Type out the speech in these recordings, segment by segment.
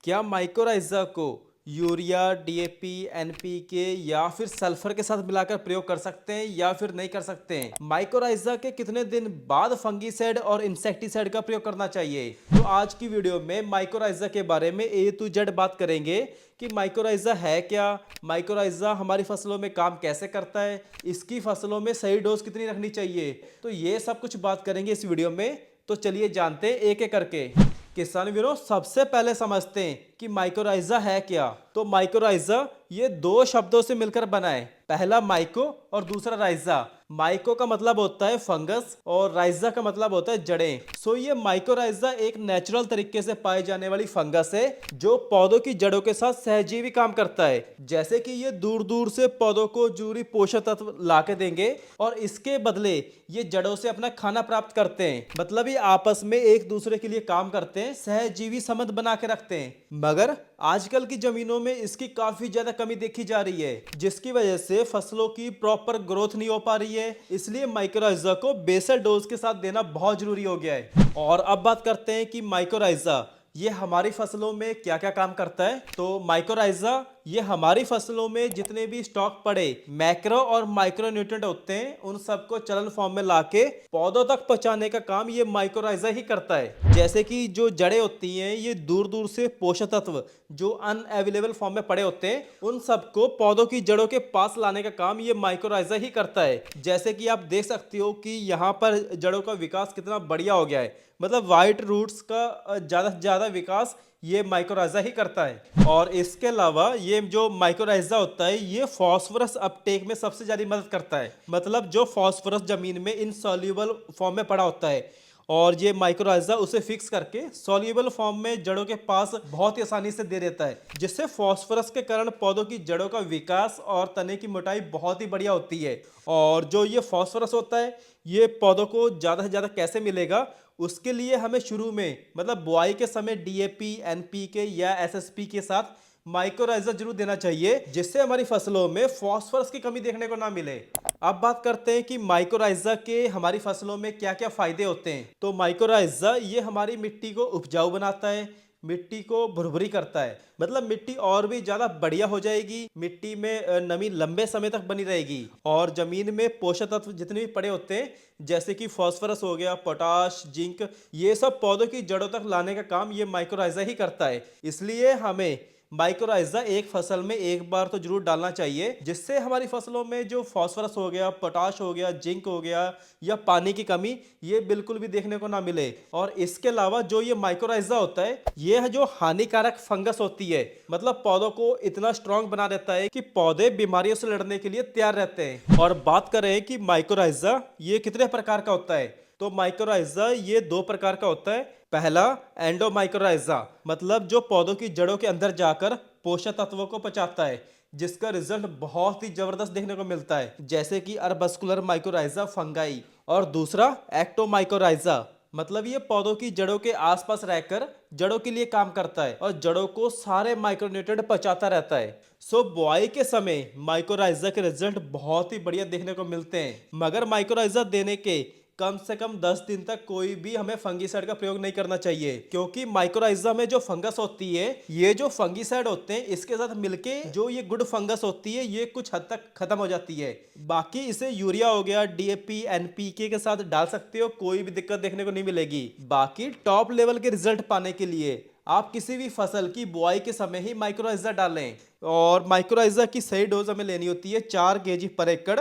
क्या माइकोराइजा को urea, DAP, NPK या फिर सल्फर के साथ मिलाकर प्रयोग कर सकते हैं या फिर नहीं कर सकते हैं? माइकोराइजा के कितने दिन बाद फंगीसाइड और इंसेक्टिसाइड का प्रयोग करना चाहिए? तो आज की वीडियो में माइकोराइजा के बारे में ए टू जेड बात करेंगे कि माइकोराइजा है क्या, माइकोराइजा हमारी फसलों में काम कैसे करता है, इसकी फसलों में सही डोज कितनी रखनी चाहिए। तो ये सब कुछ बात करेंगे इस वीडियो में। तो चलिए जानते हैं एक एक करके। किसान वीरों, सबसे पहले समझते हैं कि माइकोराइजा है क्या। तो माइकोराइजा ये दो शब्दों से मिलकर बना है, पहला माइको और दूसरा राइजा। माइको का मतलब होता है फंगस और राइजा का मतलब होता है जड़ें। सो ये माइकोराइजा एक नेचुरल तरीके से पाई जाने वाली फंगस है जो पौधों की जड़ों के साथ सहजीवी काम करता है। जैसे कि ये दूर दूर से पौधों को जरूरी पोषक तत्व ला के देंगे और इसके बदले ये जड़ों से अपना खाना प्राप्त करते हैं। मतलब ये आपस में एक दूसरे के लिए काम करते हैं, सहजीवी संबंध बना के रखते हैं। मगर आजकल की जमीनों में इसकी काफी ज्यादा कमी देखी जा रही है, जिसकी वजह से फसलों की प्रॉपर ग्रोथ नहीं हो पा रही है। इसलिए माइकोराइजा को बेसल डोज के साथ देना बहुत जरूरी हो गया है। और अब बात करते हैं कि माइकोराइजा ये हमारी फसलों में क्या क्या काम करता है। तो माइकोराइजा ये हमारी फसलों में जितने भी स्टॉक पड़े मैक्रो और माइक्रो न्यूट्रिएंट होते हैं उन सबको चलन फॉर्म में लाके पौधों तक पहुंचाने का काम ये माइकोराइजा ही करता है। जैसे कि जो जड़ें होती हैं ये दूर दूर से पोषक तत्व जो अनअवेलेबल फॉर्म में पड़े होते हैं उन सबको पौधों की जड़ों के पास लाने का काम ये माइकोराइजा ही करता है। जैसे कि आप देख सकते हो कि यहाँ पर जड़ों का विकास कितना बढ़िया हो गया है। मतलब वाइट रूट्स का ज्यादा से ज्यादा विकास ये माइकोराइजा ही करता है। और इसके अलावा ये जो माइकोराइजा होता है ये फास्फोरस अपटेक में सबसे ज्यादा मदद करता है। मतलब जो फास्फोरस जमीन में इनसॉल्युबल फॉर्म में पड़ा होता है और ये माइकोराइजा उसे फिक्स करके सॉल्युबल फॉर्म में जड़ों के पास बहुत ही आसानी से दे देता है, जिससे फास्फोरस के कारण पौधों की जड़ों का विकास और तने की मोटाई बहुत ही बढ़िया होती है। और जो ये फास्फोरस होता है ये पौधों को ज्यादा से ज्यादा कैसे मिलेगा, उसके लिए हमें शुरू में मतलब बुआई के समय डीएपी, एनपीके या एसएसपी के साथ माइकोराइजा जरूर देना चाहिए, जिससे हमारी फसलों में फास्फोरस की कमी देखने को ना मिले। अब बात करते हैं कि माइकोराइजा के हमारी फसलों में क्या क्या फायदे होते हैं। तो माइकोराइजा ये हमारी मिट्टी को उपजाऊ बनाता है, मिट्टी को भुरभुरी करता है। मतलब मिट्टी और भी ज्यादा बढ़िया हो जाएगी, मिट्टी में नमी लंबे समय तक बनी रहेगी और जमीन में पोषक तत्व जितने भी पड़े होते हैं जैसे कि फास्फोरस हो गया, पोटाश, जिंक, ये सब पौधों की जड़ों तक लाने का काम ये माइकोराइजा ही करता है। इसलिए हमें माइकोराइजा एक फसल में एक बार तो जरूर डालना चाहिए, जिससे हमारी फसलों में जो फास्फोरस हो गया, पोटाश हो गया, जिंक हो गया या पानी की कमी ये बिल्कुल भी देखने को ना मिले। और इसके अलावा जो ये माइकोराइजा होता है ये है जो हानिकारक फंगस होती है, मतलब पौधों को इतना स्ट्रांग बना देता है कि पौधे बीमारियों से लड़ने के लिए तैयार रहते हैं। और बात करें कि माइकोराइजा ये कितने प्रकार का होता है, तो माइकोराइजा ये दो प्रकार का होता है। पहला एंडोमाइकोराइजा, मतलब जो पौधों की जड़ों के अंदर जाकर पोषक तत्वों को पहुंचाता है, जिसका रिजल्ट बहुत ही जबरदस्त देखने को मिलता है, जैसे कि अर्बस्कुलर माइकोराइजा फंगाई। और दूसरा एक्टोमाइकोराइजा, मतलब ये पौधों की जड़ों के आसपास रहकर जड़ों के लिए काम करता है और जड़ों को सारे माइक्रोन्यूट्रिएंट पहुंचाता रहता है। सो बुआई के समय माइकोराइजा के रिजल्ट बहुत ही बढ़िया देखने को मिलते हैं। मगर माइकोराइजा देने के कम से कम 10 दिन तक कोई भी हमें फंगीसाइड का प्रयोग नहीं करना चाहिए, क्योंकि माइकोराइजा में जो फंगस होती है ये जो फंगीसाइड होते हैं इसके साथ मिलके जो ये गुड फंगस होती है ये कुछ हद तक खत्म हो जाती है। बाकी इसे यूरिया हो गया, डीएपी, एनपीके के साथ डाल सकते हो, कोई भी दिक्कत देखने को नहीं मिलेगी। बाकी टॉप लेवल के रिजल्ट पाने के लिए आप किसी भी फसल की बुआई के समय ही माइक्रोराइजा डालें। और माइक्रोराइजा की सही डोज हमें लेनी होती है 4 केजी पर एकड़।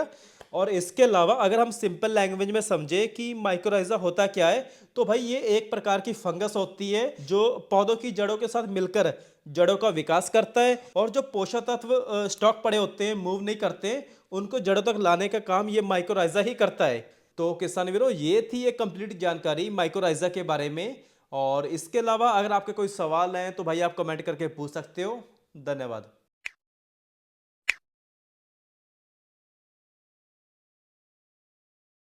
और इसके अलावा अगर हम सिंपल लैंग्वेज में समझे कि माइक्रोराइजा होता क्या है, तो भाई ये एक प्रकार की फंगस होती है जो पौधों की जड़ों के साथ मिलकर जड़ों का विकास करता है और जो पोषक तत्व स्टॉक पड़े होते हैं मूव नहीं करते उनको जड़ों तक लाने का काम ये माइक्रोराइजा ही करता है। तो किसान वीरों, ये थी एक कंप्लीट जानकारी माइक्रोराइजा के बारे में। और इसके अलावा अगर आपके कोई सवाल हैं तो भाई आप कमेंट करके पूछ सकते हो। धन्यवाद।